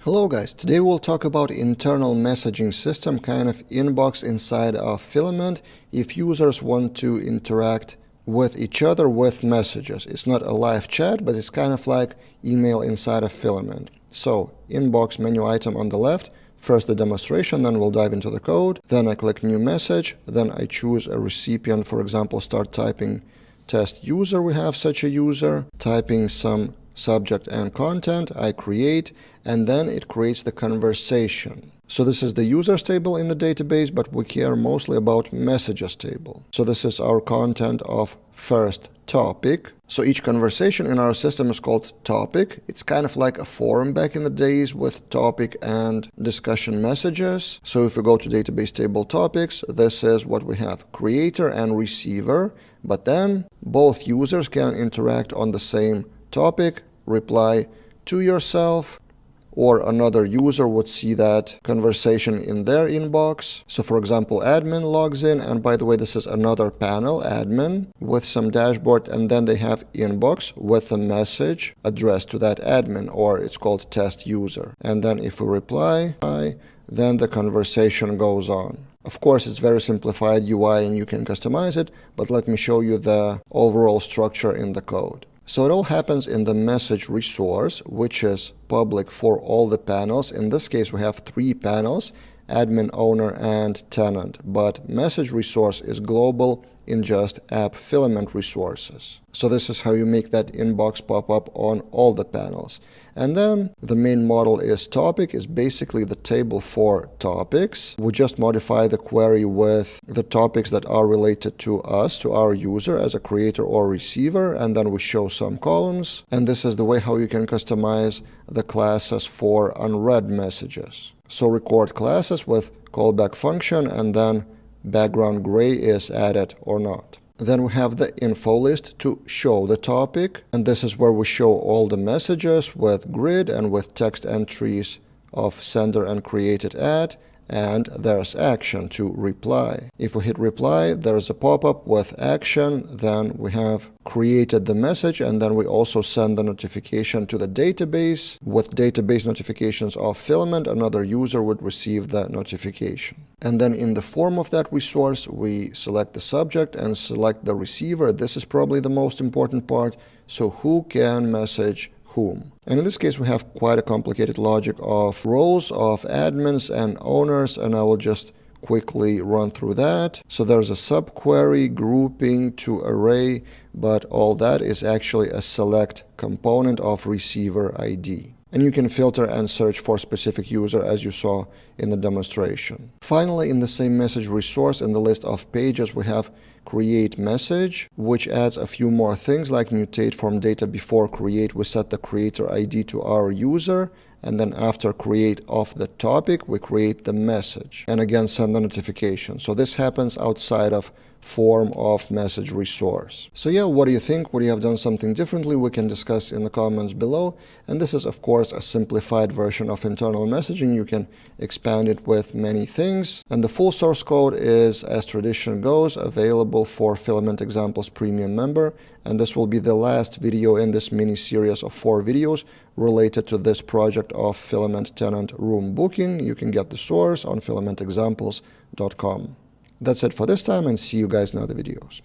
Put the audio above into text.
Hello guys, today we'll talk about internal messaging system, kind of inbox inside of Filament if users want to interact with each other with messages. It's not a live chat, but it's kind of like email inside of Filament. So, inbox menu item on the left, first the demonstration, then we'll dive into the code, then I click new message, then I choose a recipient, for example, start typing test user, we have such a user, typing some subject and content, I create, and then it creates the conversation. So this is the users table in the database, but we care mostly about messages table. So this is our content of first topic. So each conversation in our system is called topic. It's kind of like a forum back in the days with topic and discussion messages. So if we go to database table topics, this is what we have, creator and receiver, but then both users can interact on the same topic, reply to yourself, or another user would see that conversation in their inbox. So for example, admin logs in, and by the way, this is another panel, admin, with some dashboard, and then they have inbox with a message addressed to that admin, or it's called test user. And then if we reply, then the conversation goes on. Of course, it's very simplified UI and you can customize it, but let me show you the overall structure in the code. So it all happens in the message resource, which is public for all the panels. In this case, we have 3 panels, admin, owner, and tenant. But message resource is global in just app Filament resources. So this is how you make that inbox pop up on all the panels. And then the main model is topic, is basically the table for topics. We just modify the query with the topics that are related to us, to our user as a creator or receiver, and then we show some columns. And this is the way how you can customize the classes for unread messages. So record classes with callback function, and then background gray is added or not. Then we have the info list to show the topic, and this is where we show all the messages with grid and with text entries of sender and created at, and there's action to reply. If we hit reply, there's a pop-up with action, then we have created the message, and then we also send the notification to the database. With database notifications of Filament, another user would receive the notification. And then in the form of that resource, we select the subject and select the receiver. This is probably the most important part. So who can message whom? And in this case, we have quite a complicated logic of roles of admins and owners, and I will just quickly run through that. So there's a subquery, grouping to array, but all that is actually a select component of receiver ID. And you can filter and search for specific user as you saw in the demonstration. Finally, in the same message resource, in the list of pages, we have create message, which adds a few more things like mutate from data before create. We set the creator ID to our user, and then after create of the topic, we create the message and again send the notification. So this happens outside of form of message resource. So yeah, what do you think? Would you have done something differently? We can discuss in the comments below. And this is of course a simplified version of internal messaging. You can expand it with many things. And the full source code is, as tradition goes, available for Filament Examples Premium member. And this will be the last video in this mini series of 4 videos related to this project of Filament tenant room booking. You can get the source on filamentexamples.com. That's it for this time, and see you guys in other videos.